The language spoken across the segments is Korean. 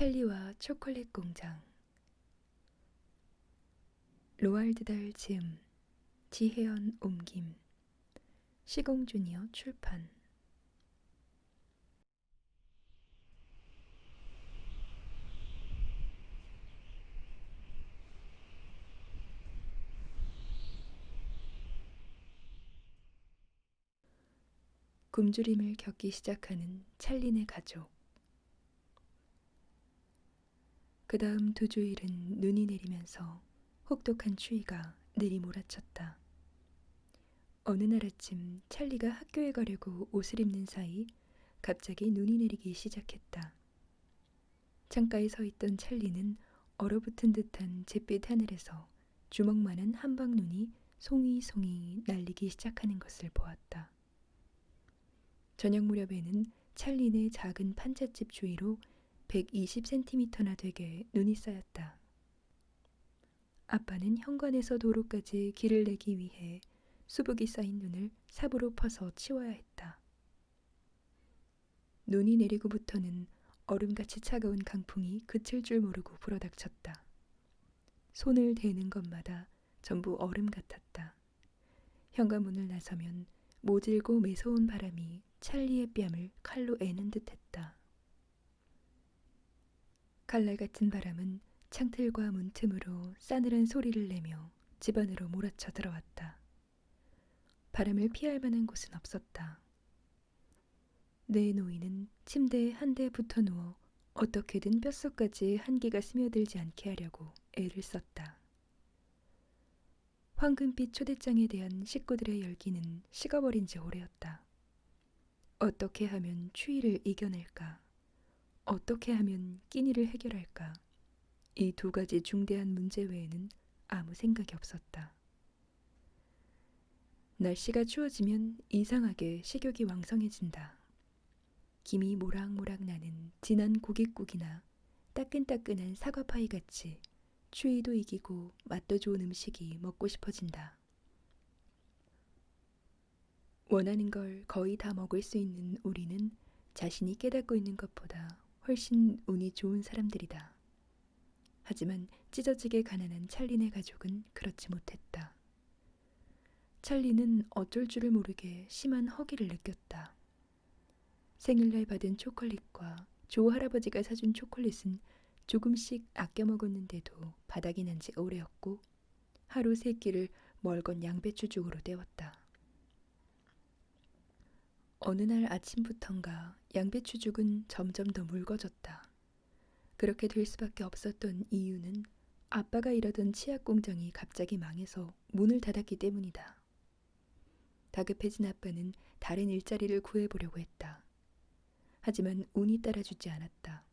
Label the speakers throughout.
Speaker 1: 찰리와 초콜릿 공장. 로알드 달 지음, 지혜연 옮김, 시공주니어 출판. 굶주림을 겪기 시작하는 찰리네 가족. 그 다음 두 주일은 눈이 내리면서 혹독한 추위가 내리몰아쳤다. 어느 날 아침 찰리가 학교에 가려고 옷을 입는 사이 갑자기 눈이 내리기 시작했다. 창가에 서 있던 찰리는 얼어붙은 듯한 잿빛 하늘에서 주먹만한 한방눈이 송이송이 날리기 시작하는 것을 보았다. 저녁 무렵에는 찰리네 작은 판잣집 주위로 120cm나 되게 눈이 쌓였다. 아빠는 현관에서 도로까지 길을 내기 위해 수북이 쌓인 눈을 삽으로 퍼서 치워야 했다. 눈이 내리고부터는 얼음같이 차가운 강풍이 그칠 줄 모르고 불어닥쳤다. 손을 대는 것마다 전부 얼음 같았다. 현관문을 나서면 모질고 매서운 바람이 찰리의 뺨을 칼로 애는 듯했다. 칼날 같은 바람은 창틀과 문틈으로 싸늘한 소리를 내며 집 안으로 몰아쳐 들어왔다. 바람을 피할 만한 곳은 없었다. 내 노인은 침대에 한데 붙어 누워 어떻게든 뼛속까지 한기가 스며들지 않게 하려고 애를 썼다. 황금빛 초대장에 대한 식구들의 열기는 식어버린 지 오래였다. 어떻게 하면 추위를 이겨낼까? 어떻게 하면 끼니를 해결할까? 이 두 가지 중대한 문제 외에는 아무 생각이 없었다. 날씨가 추워지면 이상하게 식욕이 왕성해진다. 김이 모락모락 나는 진한 고깃국이나 따끈따끈한 사과파이 같이 추위도 이기고 맛도 좋은 음식이 먹고 싶어진다. 원하는 걸 거의 다 먹을 수 있는 우리는 자신이 깨닫고 있는 것보다 훨씬 운이 좋은 사람들이다. 하지만 찢어지게 가난한 찰리네 가족은 그렇지 못했다. 찰리는 어쩔 줄을 모르게 심한 허기를 느꼈다. 생일날 받은 초콜릿과 조 할아버지가 사준 초콜릿은 조금씩 아껴 먹었는데도 바닥이 난 지 오래였고 하루 세 끼를 멀건 양배추죽으로 때웠다. 어느 날 아침부턴가 양배추죽은 점점 더 묽어졌다. 그렇게 될 수밖에 없었던 이유는 아빠가 일하던 치약 공장이 갑자기 망해서 문을 닫았기 때문이다. 다급해진 아빠는 다른 일자리를 구해보려고 했다. 하지만 운이 따라주지 않았다.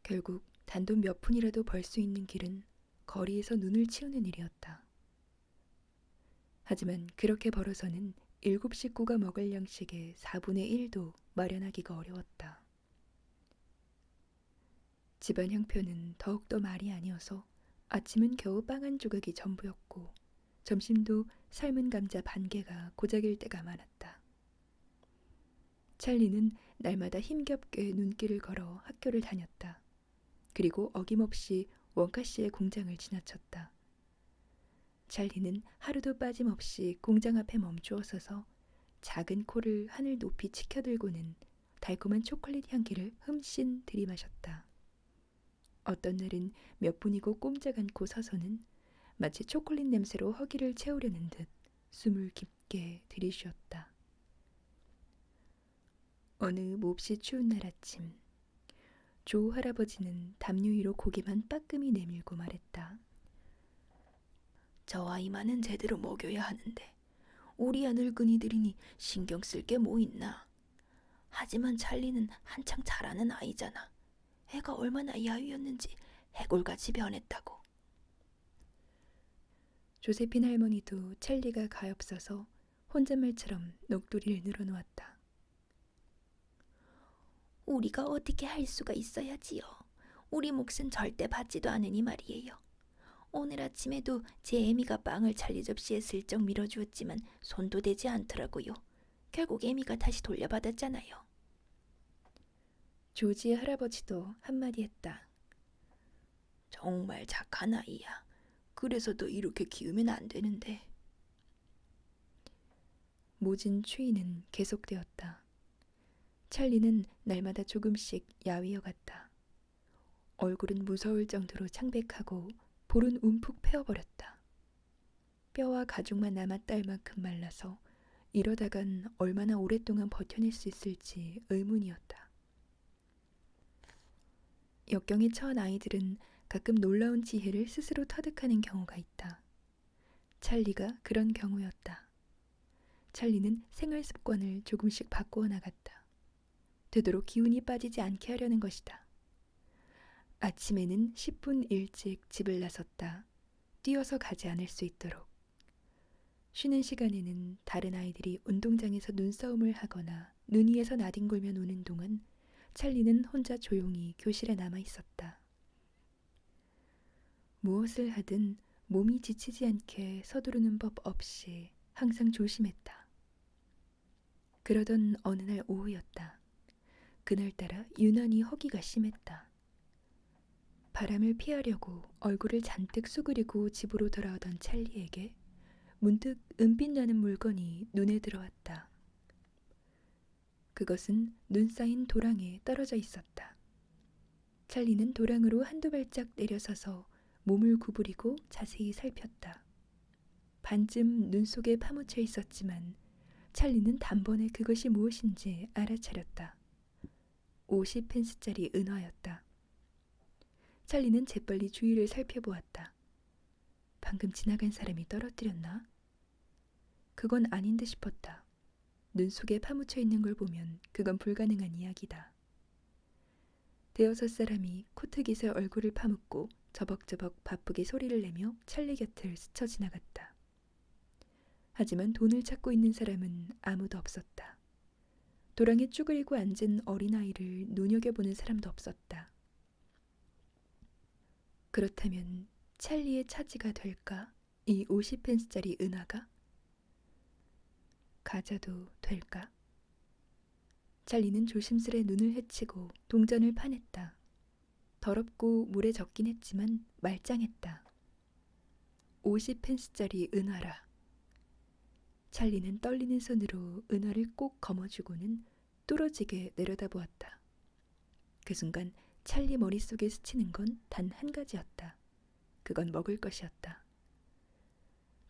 Speaker 1: 결국 단돈 몇 푼이라도 벌 수 있는 길은 거리에서 눈을 치우는 일이었다. 하지만 그렇게 벌어서는 7 식구가 먹을 양식의 4분의 1도 마련하기가 어려웠다. 집안 형편은 더욱더 말이 아니어서 아침은 겨우 빵 한 조각이 전부였고 점심도 삶은 감자 반 개가 고작일 때가 많았다. 찰리는 날마다 힘겹게 눈길을 걸어 학교를 다녔다. 그리고 어김없이 원카 씨의 공장을 지나쳤다. 찰리는 하루도 빠짐없이 공장 앞에 멈추어 서서 작은 코를 하늘 높이 치켜들고는 달콤한 초콜릿 향기를 흠씬 들이마셨다. 어떤 날은 몇 분이고 꼼짝 않고 서서는 마치 초콜릿 냄새로 허기를 채우려는 듯 숨을 깊게 들이쉬었다. 어느 몹시 추운 날 아침, 조 할아버지는 담요 위로 고개만 빠끔히 내밀고 말했다.
Speaker 2: 저 아이만은 제대로 먹여야 하는데 우리야 늙은이들이니 신경 쓸 게 뭐 있나. 하지만 찰리는 한창 자라는 아이잖아. 애가 얼마나 야위었는지 해골같이 변했다고.
Speaker 1: 조세핀 할머니도 찰리가 가엾어서 혼잣말처럼 녹두리를 늘어놓았다.
Speaker 2: 우리가 어떻게 할 수가 있어야지요. 우리 몫은 절대 받지도 않으니 말이에요. 오늘 아침에도 제 애미가 빵을 찰리 접시에 슬쩍 밀어주었지만 손도 대지 않더라고요. 결국 애미가 다시 돌려받았잖아요.
Speaker 1: 조지의 할아버지도 한마디 했다.
Speaker 2: 정말 착한 아이야. 그래서 너 이렇게 키우면 안 되는데.
Speaker 1: 모진 추위는 계속되었다. 찰리는 날마다 조금씩 야위어 갔다. 얼굴은 무서울 정도로 창백하고 볼은 움푹 패어버렸다. 뼈와 가죽만 남았다 할 만큼 말라서 이러다간 얼마나 오랫동안 버텨낼 수 있을지 의문이었다. 역경에 처한 아이들은 가끔 놀라운 지혜를 스스로 터득하는 경우가 있다. 찰리가 그런 경우였다. 찰리는 생활 습관을 조금씩 바꾸어 나갔다. 되도록 기운이 빠지지 않게 하려는 것이다. 아침에는 10분 일찍 집을 나섰다. 뛰어서 가지 않을 수 있도록. 쉬는 시간에는 다른 아이들이 운동장에서 눈싸움을 하거나 눈 위에서 나뒹굴며 노는 동안 찰리는 혼자 조용히 교실에 남아 있었다. 무엇을 하든 몸이 지치지 않게 서두르는 법 없이 항상 조심했다. 그러던 어느 날 오후였다. 그날따라 유난히 허기가 심했다. 바람을 피하려고 얼굴을 잔뜩 수그리고 집으로 돌아오던 찰리에게 문득 은빛 나는 물건이 눈에 들어왔다. 그것은 눈 쌓인 도랑에 떨어져 있었다. 찰리는 도랑으로 한두 발짝 내려서서 몸을 구부리고 자세히 살폈다. 반쯤 눈 속에 파묻혀 있었지만 찰리는 단번에 그것이 무엇인지 알아차렸다. 50펜스짜리 은화였다. 찰리는 재빨리 주위를 살펴보았다. 방금 지나간 사람이 떨어뜨렸나? 그건 아닌 듯 싶었다. 눈 속에 파묻혀 있는 걸 보면 그건 불가능한 이야기다. 대여섯 사람이 코트깃에 얼굴을 파묻고 저벅저벅 바쁘게 소리를 내며 찰리 곁을 스쳐 지나갔다. 하지만 돈을 찾고 있는 사람은 아무도 없었다. 도랑에 쭈그리고 앉은 어린아이를 눈여겨보는 사람도 없었다. 그렇다면 찰리의 차지가 될까? 이 50펜스짜리 은화가? 가져도 될까? 찰리는 조심스레 눈을 헤치고 동전을 파냈다. 더럽고 물에 젖긴 했지만 말짱했다. 50펜스짜리 은화라. 찰리는 떨리는 손으로 은화를 꼭 거머쥐고는 뚫어지게 내려다보았다. 그 순간 찰리 머릿속에 스치는 건 단 한 가지였다. 그건 먹을 것이었다.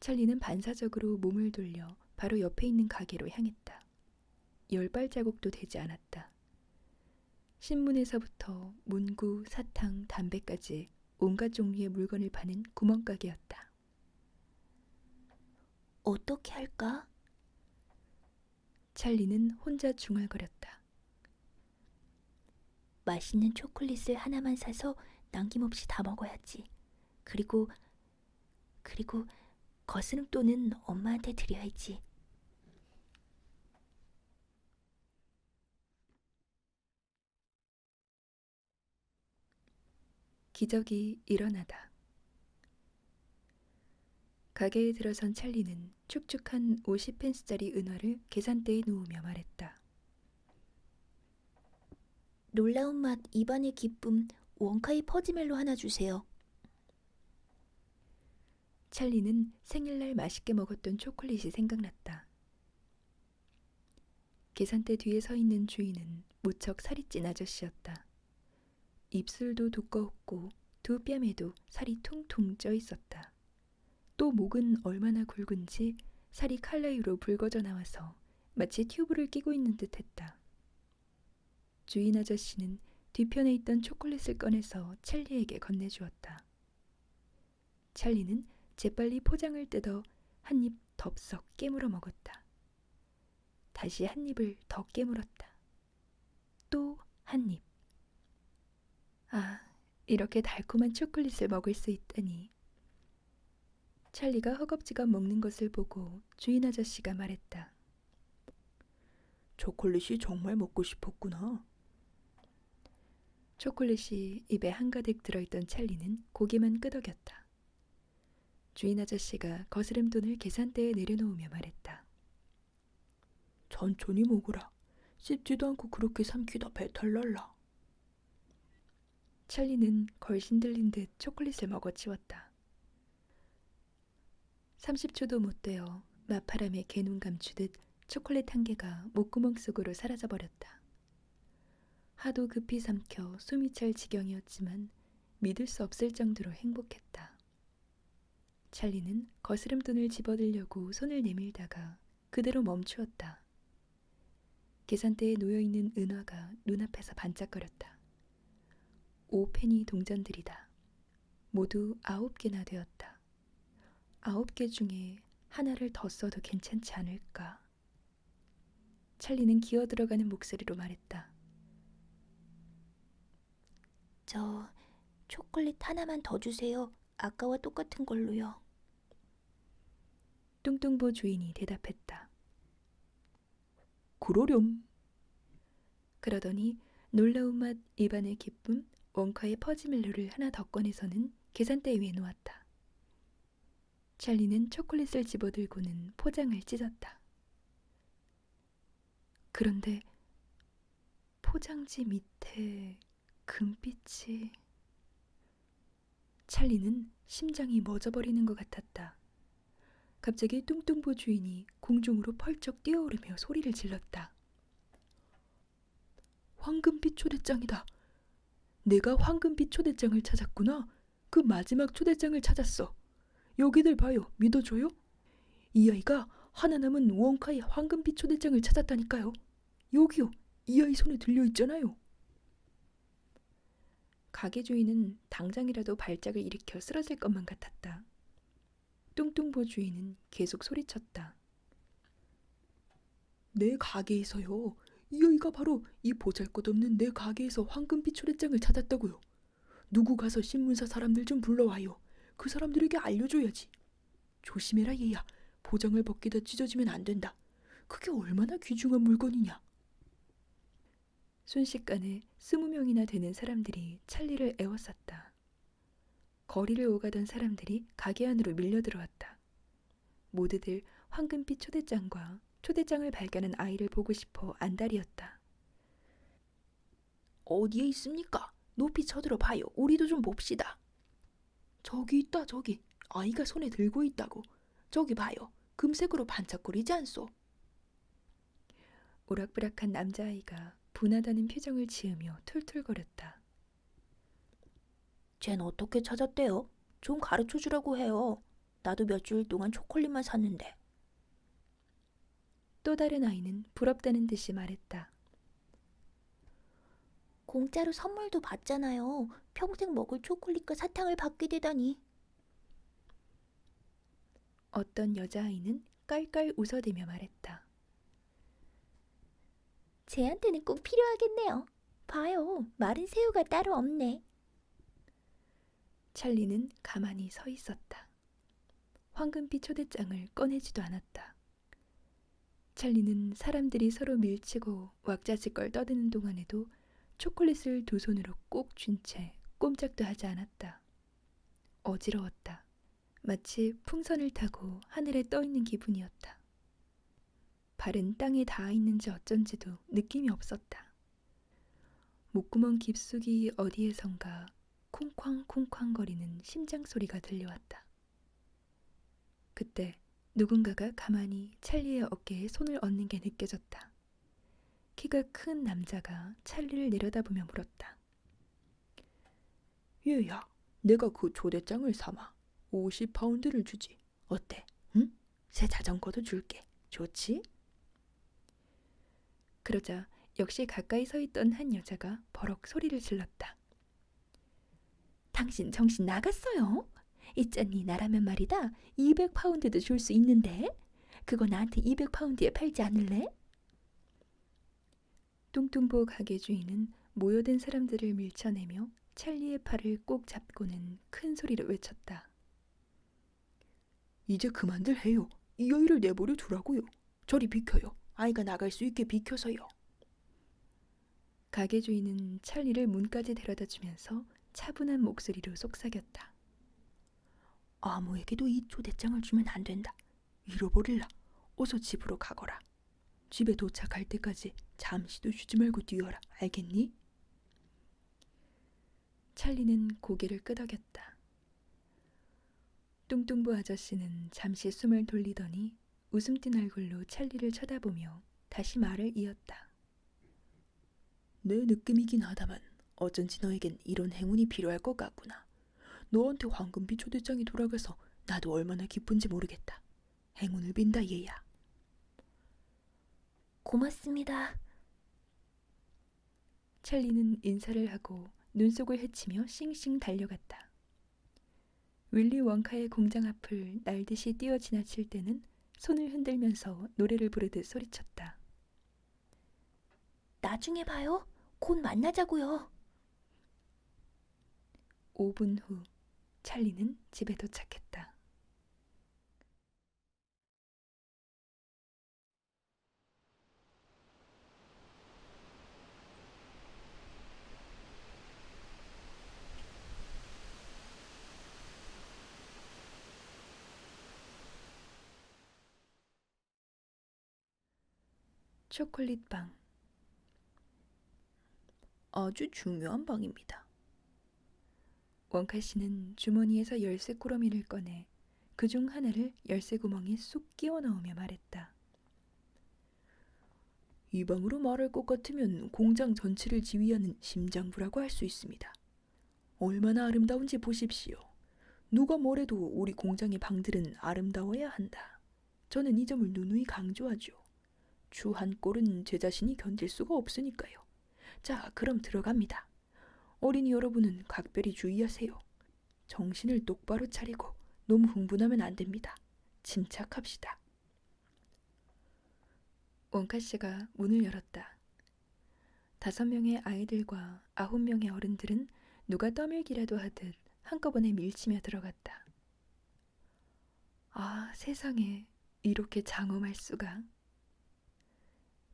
Speaker 1: 찰리는 반사적으로 몸을 돌려 바로 옆에 있는 가게로 향했다. 10발자국도 되지 않았다. 신문에서부터 문구, 사탕, 담배까지 온갖 종류의 물건을 파는 구멍가게였다.
Speaker 2: 어떻게 할까?
Speaker 1: 찰리는 혼자 중얼거렸다.
Speaker 2: 맛있는 초콜릿을 하나만 사서 남김없이 다 먹어야지. 그리고 거스름돈은 엄마한테 드려야지.
Speaker 1: 기적이 일어나다. 가게에 들어선 찰리는 축축한 50펜스짜리 은화를 계산대에 놓으며 말했다.
Speaker 2: 놀라운 맛 입안의 기쁨 원카이 퍼지멜로 하나 주세요.
Speaker 1: 찰리는 생일날 맛있게 먹었던 초콜릿이 생각났다. 계산대 뒤에 서 있는 주인은 무척 살이 찐 아저씨였다. 입술도 두꺼웠고 두 뺨에도 살이 퉁퉁 쪄 있었다. 또 목은 얼마나 굵은지 살이 칼라유로 붉어져 나와서 마치 튜브를 끼고 있는 듯했다. 주인 아저씨는 뒤편에 있던 초콜릿을 꺼내서 찰리에게 건네주었다. 찰리는 재빨리 포장을 뜯어 한 입 덥석 깨물어 먹었다. 다시 한 입을 더 깨물었다. 또 한 입. 아, 이렇게 달콤한 초콜릿을 먹을 수 있다니. 찰리가 허겁지겁 먹는 것을 보고 주인 아저씨가 말했다.
Speaker 2: 초콜릿이 정말 먹고 싶었구나.
Speaker 1: 초콜릿이 입에 한가득 들어있던 찰리는 고개만 끄덕였다. 주인 아저씨가 거스름돈을 계산대에 내려놓으며 말했다.
Speaker 2: 천천히 먹으라. 씹지도 않고 그렇게 삼키다 배탈 날라.
Speaker 1: 찰리는 걸신 들린 듯 초콜릿을 먹어치웠다. 30초도 못 되어 마파람에 개눈 감추듯 초콜릿 한 개가 목구멍 속으로 사라져버렸다. 하도 급히 삼켜 숨이 찰 지경이었지만 믿을 수 없을 정도로 행복했다. 찰리는 거스름돈을 집어들려고 손을 내밀다가 그대로 멈추었다. 계산대에 놓여있는 은화가 눈앞에서 반짝거렸다. 5페니 동전들이다. 모두 9개나 되었다. 9개 중에 하나를 더 써도 괜찮지 않을까? 찰리는 기어들어가는 목소리로 말했다.
Speaker 2: 저 초콜릿 하나만 더 주세요. 아까와 똑같은 걸로요.
Speaker 1: 뚱뚱보 주인이 대답했다. 그러렴. 그러더니 놀라운 맛 입안의 기쁨 원카의 퍼지멜로를 하나 더 꺼내서는 계산대 위에 놓았다. 찰리는 초콜릿을 집어들고는 포장을 찢었다. 그런데 포장지 밑에 금빛이... 찰리는 심장이 멎어버리는 것 같았다. 갑자기 뚱뚱보 주인이 공중으로 펄쩍 뛰어오르며 소리를 질렀다. 황금빛 초대장이다. 내가 황금빛 초대장을 찾았구나. 그 마지막 초대장을 찾았어. 여기들 봐요. 믿어줘요? 이 아이가 하나 남은 원카의 황금빛 초대장을 찾았다니까요. 여기요. 이 아이 손에 들려있잖아요. 가게 주인은 당장이라도 발작을 일으켜 쓰러질 것만 같았다. 뚱뚱보 주인은 계속 소리쳤다. 내 가게에서요. 이 아이가 바로 이 보잘것없는 내 가게에서 황금빛 초대장을 찾았다고요. 누구 가서 신문사 사람들 좀 불러와요. 그 사람들에게 알려줘야지. 조심해라 얘야. 보장을 벗기다 찢어지면 안 된다. 그게 얼마나 귀중한 물건이냐. 순식간에 20명이나 되는 사람들이 찰리를 에워쌌다. 거리를 오가던 사람들이 가게 안으로 밀려들어왔다. 모두들 황금빛 초대장과 초대장을 발견한 아이를 보고 싶어 안달이었다.
Speaker 2: 어디에 있습니까? 높이 쳐들어 봐요. 우리도 좀 봅시다.
Speaker 1: 저기 있다 저기. 아이가 손에 들고 있다고. 저기 봐요. 금색으로 반짝거리지 않소? 오락부락한 남자아이가 분하다는 표정을 지으며 툴툴거렸다.
Speaker 2: 쟨 어떻게 찾았대요? 좀 가르쳐주라고 해요. 나도 몇 주일 동안 초콜릿만 샀는데.
Speaker 1: 또 다른 아이는 부럽다는 듯이 말했다.
Speaker 2: 공짜로 선물도 받잖아요. 평생 먹을 초콜릿과 사탕을 받게 되다니.
Speaker 1: 어떤 여자아이는 깔깔 웃어대며 말했다.
Speaker 2: 쟤한테는 꼭 필요하겠네요. 봐요. 마른 새우가 따로 없네.
Speaker 1: 찰리는 가만히 서 있었다. 황금빛 초대장을 꺼내지도 않았다. 찰리는 사람들이 서로 밀치고 왁자지껄 떠드는 동안에도 초콜릿을 두 손으로 꼭 쥔 채 꼼짝도 하지 않았다. 어지러웠다. 마치 풍선을 타고 하늘에 떠 있는 기분이었다. 발은 땅에 닿아 있는지 어쩐지도 느낌이 없었다. 목구멍 깊숙이 어디에선가 쿵쾅쿵쾅 거리는 심장 소리가 들려왔다. 그때 누군가가 가만히 찰리의 어깨에 손을 얹는 게 느껴졌다. 키가 큰 남자가 찰리를 내려다보며 물었다. 얘야, 내가 그 초대장을 삼아 50파운드를 주지. 어때? 응? 새 자전거도 줄게. 좋지? 그러자 역시 가까이 서 있던 한 여자가 버럭 소리를 질렀다. 당신 정신 나갔어요? 있잖니 나라면 말이다 200파운드도 줄 수 있는데 그거 나한테 200파운드에 팔지 않을래? 뚱뚱보 가게 주인은 모여든 사람들을 밀쳐내며 찰리의 팔을 꼭 잡고는 큰 소리로 외쳤다. 이제 그만들 해요. 이 아이를 내버려 두라고요. 저리 비켜요. 아이가 나갈 수 있게 비켜서요. 가게 주인은 찰리를 문까지 데려다 주면서 차분한 목소리로 속삭였다. 아무에게도 이 초대장을 주면 안 된다. 잃어버릴라. 어서 집으로 가거라. 집에 도착할 때까지 잠시도 쉬지 말고 뛰어라. 알겠니? 찰리는 고개를 끄덕였다. 뚱뚱부 아저씨는 잠시 숨을 돌리더니 웃음 띤 얼굴로 찰리를 쳐다보며 다시 말을 이었다.
Speaker 2: 내 느낌이긴 하다만 어쩐지 너에겐 이런 행운이 필요할 것 같구나. 너한테 황금비 초대장이 돌아가서 나도 얼마나 기쁜지 모르겠다. 행운을 빈다 얘야. 고맙습니다.
Speaker 1: 찰리는 인사를 하고 눈속을 헤치며 싱싱 달려갔다. 윌리 원카의 공장 앞을 날듯이 뛰어 지나칠 때는 손을 흔들면서 노래를 부르듯 소리쳤다.
Speaker 2: 나중에 봐요. 곧 만나자고요.
Speaker 1: 5분 후 찰리는 집에 도착했다. 초콜릿빵.
Speaker 2: 아주 중요한 방입니다.
Speaker 1: 원카 씨는 주머니에서 열쇠 꾸러미를 꺼내 그중 하나를 열쇠 구멍에 쏙 끼워 넣으며 말했다.
Speaker 2: 이 방으로 말할 것 같으면 공장 전체를 지휘하는 심장부라고 할 수 있습니다. 얼마나 아름다운지 보십시오. 누가 뭐래도 우리 공장의 방들은 아름다워야 한다. 저는 이 점을 누누이 강조하죠. 주 한 꼴은 제 자신이 견딜 수가 없으니까요. 자, 그럼 들어갑니다. 어린이 여러분은 각별히 주의하세요. 정신을 똑바로 차리고 너무 흥분하면 안 됩니다. 침착합시다.
Speaker 1: 원카 씨가 문을 열었다. 5명의 아이들과 9명의 어른들은 누가 떠밀기라도 하듯 한꺼번에 밀치며 들어갔다. 아, 세상에 이렇게 장엄할 수가.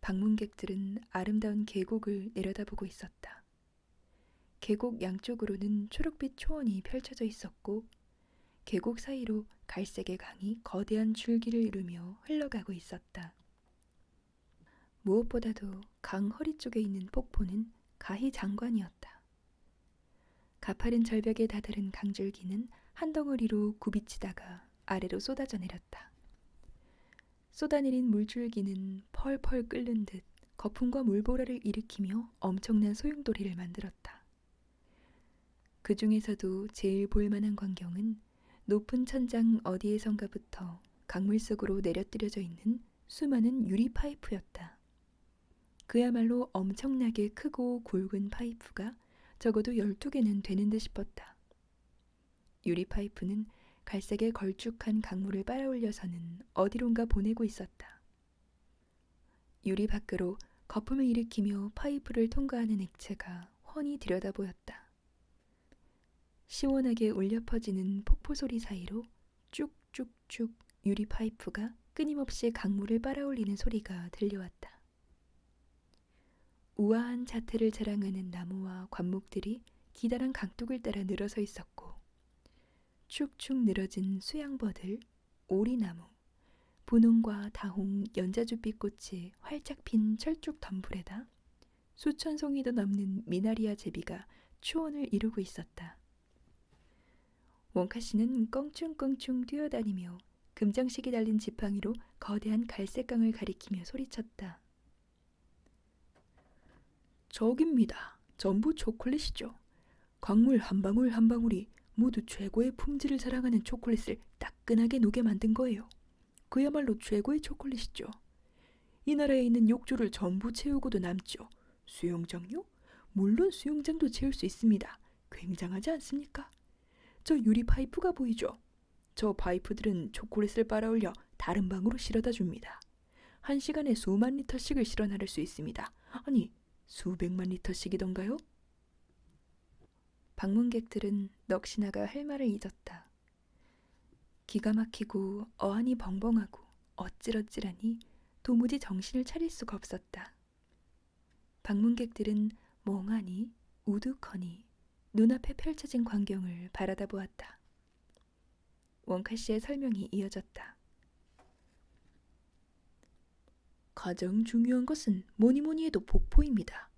Speaker 1: 방문객들은 아름다운 계곡을 내려다보고 있었다. 계곡 양쪽으로는 초록빛 초원이 펼쳐져 있었고 계곡 사이로 갈색의 강이 거대한 줄기를 이루며 흘러가고 있었다. 무엇보다도 강 허리 쪽에 있는 폭포는 가희장관이었다. 가파른 절벽에 다다른 강줄기는 한 덩어리로 굽이치다가 아래로 쏟아져 내렸다. 쏟아내린 물줄기는 펄펄 끓는 듯 거품과 물보라를 일으키며 엄청난 소용돌이를 만들었다. 그 중에서도 제일 볼만한 광경은 높은 천장 어디에선가부터 강물 속으로 내려뜨려져 있는 수많은 유리 파이프였다. 그야말로 엄청나게 크고 굵은 파이프가 적어도 12개는 되는 듯 싶었다. 유리 파이프는 갈색의 걸쭉한 강물을 빨아올려서는 어디론가 보내고 있었다. 유리 밖으로 거품을 일으키며 파이프를 통과하는 액체가 훤히 들여다 보였다. 시원하게 울려 퍼지는 폭포 소리 사이로 쭉쭉쭉 유리 파이프가 끊임없이 강물을 빨아올리는 소리가 들려왔다. 우아한 자태를 자랑하는 나무와 관목들이 기다란 강둑을 따라 늘어서 있었고 축축 늘어진 수양버들, 오리나무, 분홍과 다홍, 연자주빛꽃이 활짝 핀 철쭉 덤불에다 수천 송이도 넘는 미나리아 제비가 초원을 이루고 있었다. 원카 씨는 껑충껑충 뛰어다니며 금장식이 달린 지팡이로 거대한 갈색강을 가리키며 소리쳤다.
Speaker 2: 저깁니다. 전부 초콜릿이죠. 광물 한 방울 한 방울이 모두 최고의 품질을 자랑하는 초콜릿을 따끈하게 녹여 만든 거예요. 그야말로 최고의 초콜릿이죠. 이 나라에 있는 욕조를 전부 채우고도 남죠. 수영장요? 물론 수영장도 채울 수 있습니다. 굉장하지 않습니까? 저 유리 파이프가 보이죠? 저 파이프들은 초콜릿을 빨아올려 다른 방으로 실어다 줍니다. 1시간에 수만 리터씩을 실어 나를 수 있습니다. 아니, 수백만 리터씩이던가요?
Speaker 1: 방문객들은 넋이나가 할 말을 잊었다. 기가 막히고 어안이 벙벙하고 어찔어찔하니 도무지 정신을 차릴 수가 없었다. 방문객들은 멍하니 우두커니 눈앞에 펼쳐진 광경을 바라다 보았다. 원카 씨의 설명이 이어졌다.
Speaker 2: 가장 중요한 것은 뭐니 해도 폭포입니다.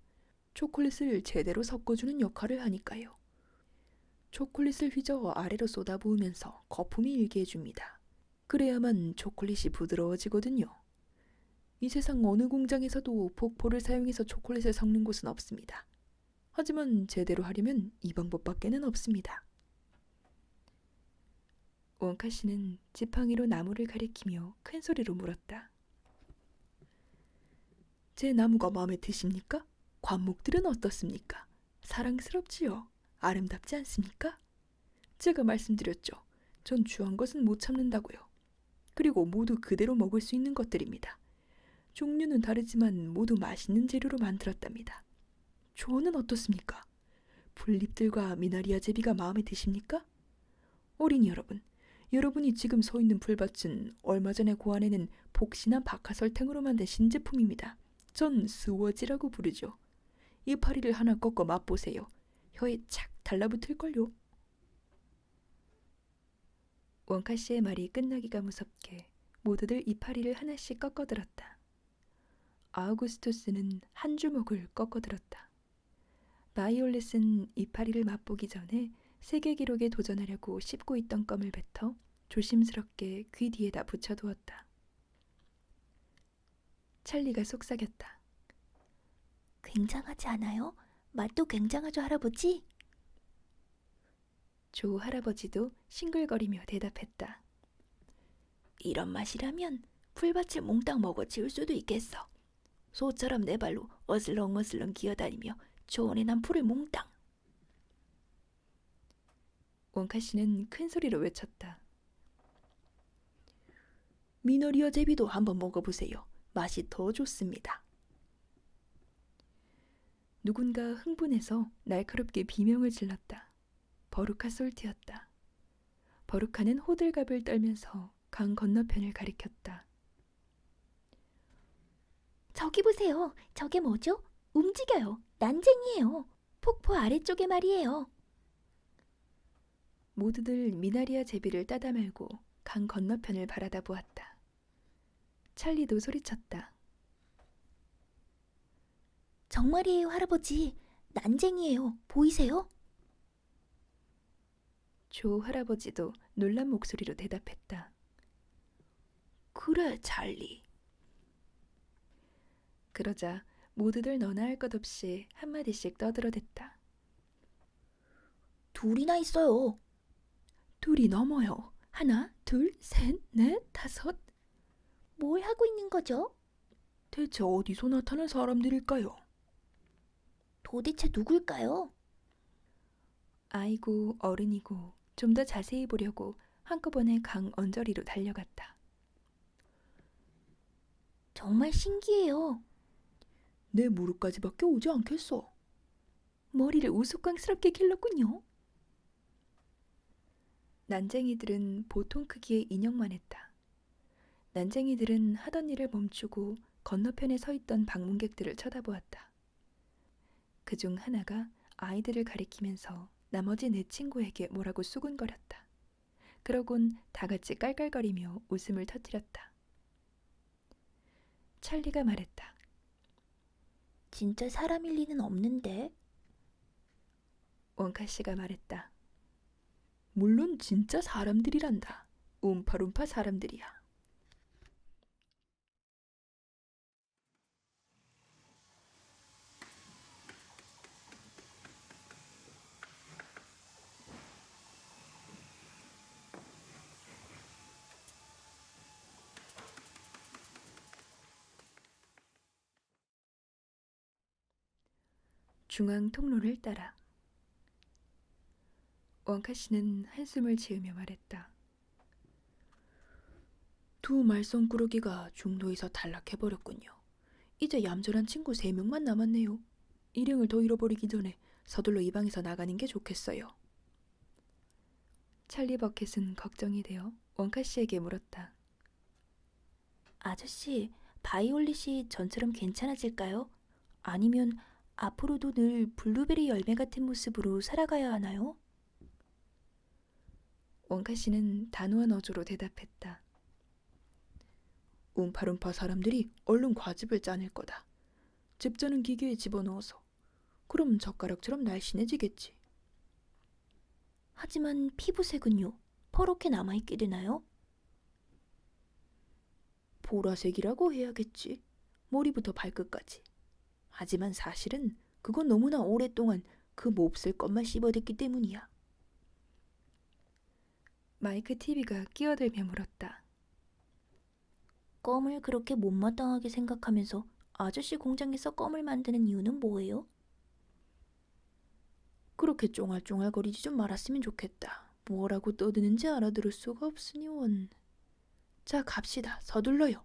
Speaker 2: 초콜릿을 제대로 섞어주는 역할을 하니까요.
Speaker 1: 초콜릿을 휘저어 아래로 쏟아부으면서 거품이 일게 해줍니다. 그래야만 초콜릿이 부드러워지거든요. 이 세상 어느 공장에서도 폭포를 사용해서 초콜릿을 섞는 곳은 없습니다. 하지만 제대로 하려면 이 방법밖에는 없습니다. 원카 씨는 지팡이로 나무를 가리키며 큰 소리로 물었다. 제 나무가 마음에 드십니까? 관목들은 어떻습니까? 사랑스럽지요? 아름답지 않습니까? 제가 말씀드렸죠. 전 주한 것은 못 참는다고요. 그리고 모두 그대로 먹을 수 있는 것들입니다. 종류는 다르지만 모두 맛있는 재료로 만들었답니다. 조언은 어떻습니까? 풀잎들과 미나리아 제비가 마음에 드십니까? 어린이 여러분, 여러분이 지금 서 있는 풀밭은 얼마 전에 고안해낸 폭신한 박하설탕으로 만든 신제품입니다. 전 스워지라고 부르죠. 이파리를 하나 꺾어 맛보세요. 혀에 착 달라붙을걸요. 원카 씨의 말이 끝나기가 무섭게 모두들 이파리를 하나씩 꺾어들었다. 아우구스투스는 한 주먹을 꺾어들었다. 바이올렛은 이파리를 맛보기 전에 세계 기록에 도전하려고 씹고 있던 껌을 뱉어 조심스럽게 귀 뒤에다 붙여두었다. 찰리가 속삭였다.
Speaker 2: 굉장하지 않아요? 맛도 굉장하죠, 할아버지?
Speaker 1: 조 할아버지도 싱글거리며 대답했다.
Speaker 2: 이런 맛이라면 풀밭을 몽땅 먹어 치울 수도 있겠어. 소처럼 내 발로 어슬렁어슬렁 기어다니며 초원에 난 풀을 몽땅.
Speaker 1: 원카 씨는 큰 소리로 외쳤다.
Speaker 2: 미나리아 제비도 한번 먹어보세요. 맛이 더 좋습니다.
Speaker 1: 누군가 흥분해서 날카롭게 비명을 질렀다. 버루카 솔트였다. 버루카는 호들갑을 떨면서 강 건너편을 가리켰다.
Speaker 2: 저기 보세요. 저게 뭐죠? 움직여요. 난쟁이에요. 폭포 아래쪽에 말이에요.
Speaker 1: 모두들 미나리아 제비를 따다 말고 강 건너편을 바라다 보았다. 찰리도 소리쳤다.
Speaker 2: 정말이에요, 할아버지. 난쟁이에요. 보이세요?
Speaker 1: 조 할아버지도 놀란 목소리로 대답했다.
Speaker 2: 그래, 찰리.
Speaker 1: 그러자 모두들 너나 할 것 없이 한마디씩 떠들어댔다.
Speaker 2: 둘이나 있어요.
Speaker 1: 둘이 넘어요. 하나, 둘, 셋, 넷, 다섯.
Speaker 2: 뭘 하고 있는 거죠?
Speaker 1: 대체 어디서 나타난 사람들일까요?
Speaker 2: 도대체 누굴까요?
Speaker 1: 아이고 어른이고 좀 더 자세히 보려고 한꺼번에 강 언저리로 달려갔다.
Speaker 2: 정말 신기해요.
Speaker 1: 내 무릎까지밖에 오지 않겠어. 머리를 우스꽝스럽게 길렀군요. 난쟁이들은 보통 크기의 인형만 했다. 난쟁이들은 하던 일을 멈추고 건너편에 서 있던 방문객들을 쳐다보았다. 그중 하나가 아이들을 가리키면서 나머지 네 친구에게 뭐라고 수군거렸다. 그러곤 다 같이 깔깔거리며 웃음을 터뜨렸다. 찰리가 말했다.
Speaker 2: 진짜 사람일 리는 없는데.
Speaker 1: 원카 씨가 말했다. 물론 진짜 사람들이란다. 움파룸파 사람들이야. 중앙 통로를 따라 원카 씨는 한숨을 지으며 말했다. 두 말썽꾸러기가 중도에서 탈락해버렸군요. 이제 얌전한 친구 3명만 남았네요. 일행을 더 잃어버리기 전에 서둘러 이 방에서 나가는 게 좋겠어요. 찰리 버켓은 걱정이 되어 원카 씨에게 물었다.
Speaker 2: 아저씨, 바이올릿이 전처럼 괜찮아질까요? 아니면 앞으로도 늘 블루베리 열매 같은 모습으로 살아가야 하나요?
Speaker 1: 원카 씨는 단호한 어조로 대답했다. 움파룸파 사람들이 얼른 과즙을 짜낼 거다. 즙저는 기계에 집어넣어서. 그럼 젓가락처럼 날씬해지겠지.
Speaker 2: 하지만 피부색은요? 퍼렇게 남아있게 되나요?
Speaker 3: 보라색이라고 해야겠지. 머리부터 발끝까지. 하지만 사실은 그건 너무나 오랫동안 그 몹쓸 것만 씹어댔기 때문이야.
Speaker 1: 마이크 TV가 끼어들며 물었다.
Speaker 2: 껌을 그렇게 못마땅하게 생각하면서 아저씨 공장에서 껌을 만드는 이유는 뭐예요?
Speaker 3: 그렇게 쫑알쫑알거리지 좀 말았으면 좋겠다. 뭐라고 떠드는지 알아들을 수가 없으니 원. 자, 갑시다. 서둘러요.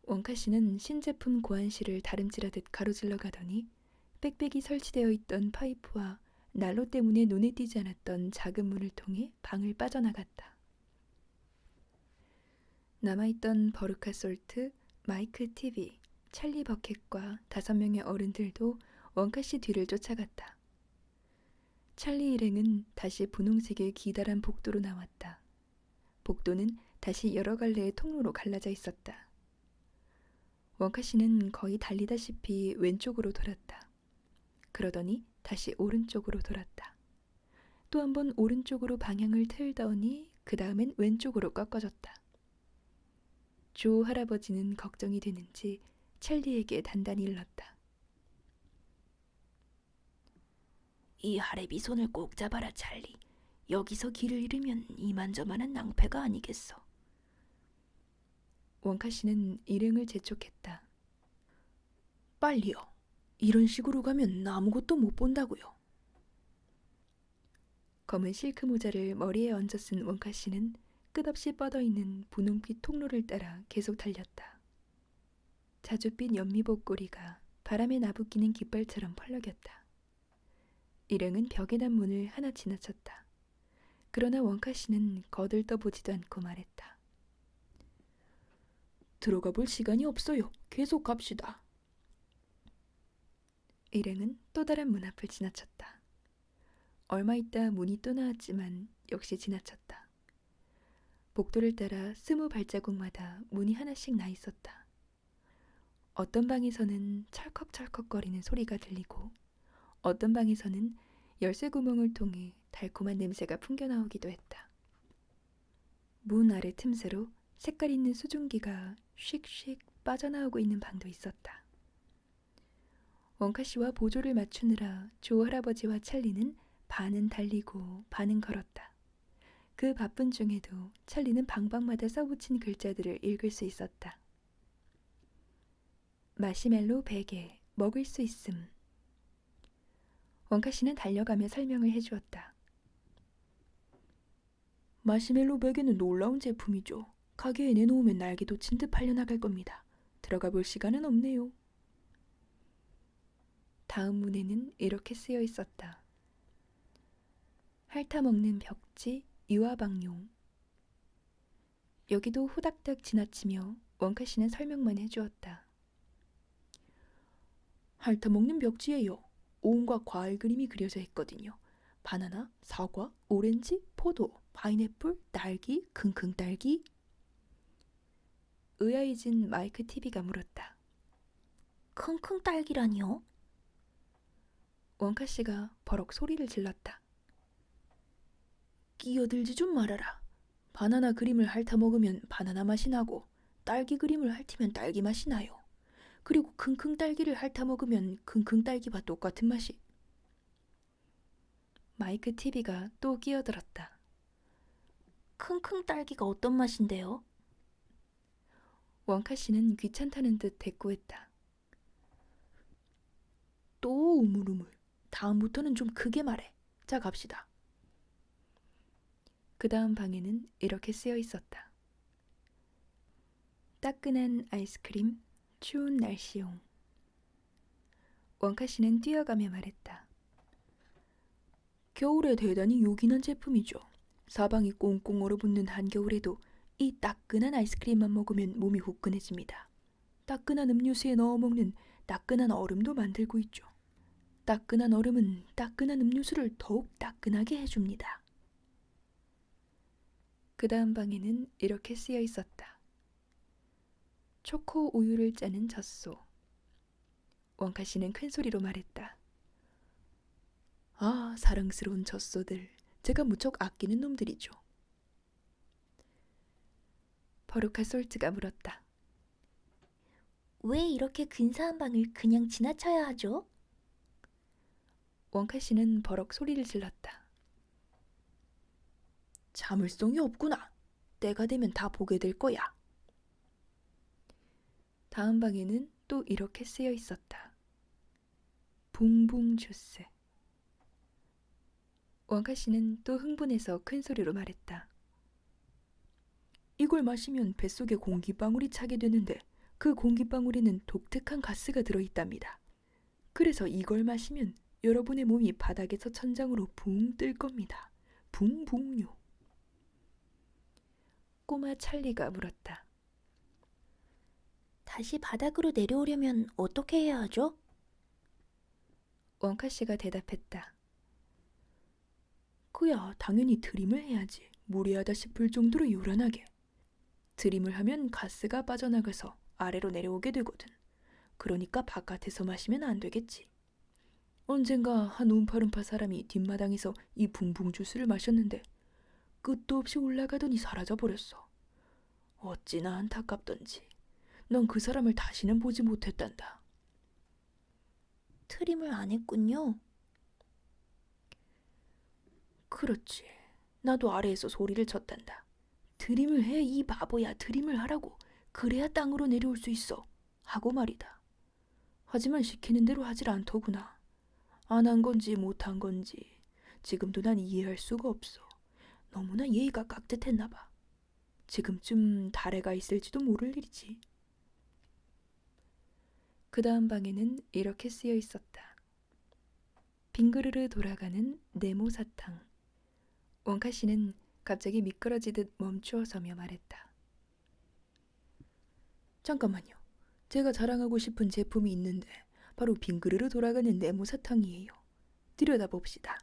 Speaker 1: 원카 씨는 신제품 고안실을 다름질하듯 가로질러 가더니 빽빽이 설치되어 있던 파이프와 난로 때문에 눈에 띄지 않았던 작은 문을 통해 방을 빠져나갔다. 남아있던 버르카 솔트, 마이크 TV, 찰리 버켓과 5명의 어른들도 원카 씨 뒤를 쫓아갔다. 찰리 일행은 다시 분홍색의 기다란 복도로 나왔다. 복도는 다시 여러 갈래의 통로로 갈라져 있었다. 원카 씨는 거의 달리다시피 왼쪽으로 돌았다. 그러더니 다시 오른쪽으로 돌았다. 또 한 번 오른쪽으로 방향을 틀더니 그 다음엔 왼쪽으로 꺾어졌다. 조 할아버지는 걱정이 되는지 찰리에게 단단히 일렀다.
Speaker 2: 이 하레비 손을 꼭 잡아라, 찰리. 여기서 길을 잃으면 이만저만한 낭패가 아니겠어.
Speaker 1: 원카 씨는 일행을 재촉했다.
Speaker 3: 빨리요. 이런 식으로 가면 아무것도 못 본다고요.
Speaker 1: 검은 실크 모자를 머리에 얹어 쓴 원카 씨는 끝없이 뻗어있는 분홍빛 통로를 따라 계속 달렸다. 자줏빛 연미복 꼬리가 바람에 나부끼는 깃발처럼 펄럭였다. 일행은 벽에 단 문을 하나 지나쳤다. 그러나 원카 씨는 거들떠보지도 않고 말했다.
Speaker 3: 들어가 볼 시간이 없어요. 계속 갑시다.
Speaker 1: 일행은 또 다른 문 앞을 지나쳤다. 얼마 있다 문이 또 나왔지만 역시 지나쳤다. 복도를 따라 20발자국마다 문이 하나씩 나 있었다. 어떤 방에서는 철컥철컥거리는 소리가 들리고 어떤 방에서는 열쇠 구멍을 통해 달콤한 냄새가 풍겨나오기도 했다. 문 아래 틈새로 색깔 있는 수증기가 씩씩 빠져나오고 있는 방도 있었다. 원카 씨와 보조를 맞추느라 조 할아버지와 찰리는 반은 달리고 반은 걸었다. 그 바쁜 중에도 찰리는 방방마다 써붙인 글자들을 읽을 수 있었다. 마시멜로 베개, 먹을 수 있음. 원카 씨는 달려가며 설명을 해주었다.
Speaker 3: 마시멜로 베개는 놀라운 제품이죠. 가게에 내놓으면 날개도 진듯 팔려나갈 겁니다. 들어가 볼 시간은 없네요.
Speaker 1: 다음 문에는 이렇게 쓰여 있었다. 핥아먹는 벽지, 유화방용. 여기도 후닥닥 지나치며 원카 씨는 설명만 해주었다.
Speaker 3: 핥아먹는 벽지예요. 온갖 과일 그림이 그려져 있거든요. 바나나, 사과, 오렌지, 포도, 파인애플, 딸기, 킁킁 딸기.
Speaker 1: 의아해진 마이크 TV가 물었다.
Speaker 2: 킁킁 딸기라니요?
Speaker 1: 원카 씨가 버럭 소리를 질렀다.
Speaker 3: 끼어들지 좀 말아라. 바나나 그림을 핥아먹으면 바나나 맛이 나고 딸기 그림을 핥으면 딸기 맛이 나요. 그리고 킁킁 딸기를 핥아먹으면 킁킁 딸기와 똑같은 맛이.
Speaker 1: 마이크 TV가 또 끼어들었다.
Speaker 2: 킁킁 딸기가 어떤 맛인데요?
Speaker 1: 원카 씨는 귀찮다는 듯 대꾸했다.
Speaker 3: 또 우물우물. 다음부터는 좀 크게 말해. 자, 갑시다.
Speaker 1: 그 다음 방에는 이렇게 쓰여 있었다. 따끈한 아이스크림, 추운 날씨용. 원카 씨는 뛰어가며 말했다.
Speaker 3: 겨울에 대단히 요긴한 제품이죠. 사방이 꽁꽁 얼어붙는 한겨울에도 이 따끈한 아이스크림만 먹으면 몸이 후끈해집니다. 따끈한 음료수에 넣어 먹는 따끈한 얼음도 만들고 있죠. 따끈한 얼음은 따끈한 음료수를 더욱 따끈하게 해줍니다.
Speaker 1: 그 다음 방에는 이렇게 쓰여 있었다. 초코 우유를 짜는 젖소. 원카 씨는 큰 소리로 말했다.
Speaker 3: 아, 사랑스러운 젖소들. 제가 무척 아끼는 놈들이죠.
Speaker 1: 버루카 솔트가 물었다.
Speaker 2: 왜 이렇게 근사한 방을 그냥 지나쳐야 하죠?
Speaker 1: 원카 씨는 버럭 소리를 질렀다.
Speaker 3: 자물성이 없구나. 때가 되면 다 보게 될 거야.
Speaker 1: 다음 방에는 또 이렇게 쓰여 있었다. 붕붕 주스. 원카 씨는 또 흥분해서 큰 소리로 말했다.
Speaker 3: 이걸 마시면 뱃속에 공기방울이 차게 되는데 그 공기방울에는 독특한 가스가 들어있답니다. 그래서 이걸 마시면 여러분의 몸이 바닥에서 천장으로 붕 뜰 겁니다. 붕붕요.
Speaker 1: 꼬마 찰리가 물었다.
Speaker 2: 다시 바닥으로 내려오려면 어떻게 해야 하죠?
Speaker 1: 원카 씨가 대답했다.
Speaker 3: 그야 당연히 드림을 해야지. 무리하다 싶을 정도로 요란하게. 드림을 하면 가스가 빠져나가서 아래로 내려오게 되거든. 그러니까 바깥에서 마시면 안 되겠지. 언젠가 한 움파lum파 사람이 뒷마당에서 이 붕붕 주스를 마셨는데 끝도 없이 올라가더니 사라져버렸어. 어찌나 안타깝던지. 넌 그 사람을 다시는 보지 못했단다.
Speaker 2: 트림을 안 했군요.
Speaker 3: 그렇지. 나도 아래에서 소리를 쳤단다. 드림을 해, 이 바보야. 드림을 하라고. 그래야 땅으로 내려올 수 있어. 하고 말이다. 하지만 시키는 대로 하질 않더구나. 안 한 건지 못 한 건지 지금도 난 이해할 수가 없어. 너무나 예의가 깍듯했나 봐. 지금쯤 달에 가 있을지도 모를 일이지.
Speaker 1: 그 다음 방에는 이렇게 쓰여 있었다. 빙그르르 돌아가는 네모 사탕. 원카 씨는 갑자기 미끄러지듯 멈추어 서며 말했다.
Speaker 3: 잠깐만요. 제가 자랑하고 싶은 제품이 있는데 바로 빙그르르 돌아가는 네모 사탕이에요. 들여다봅시다.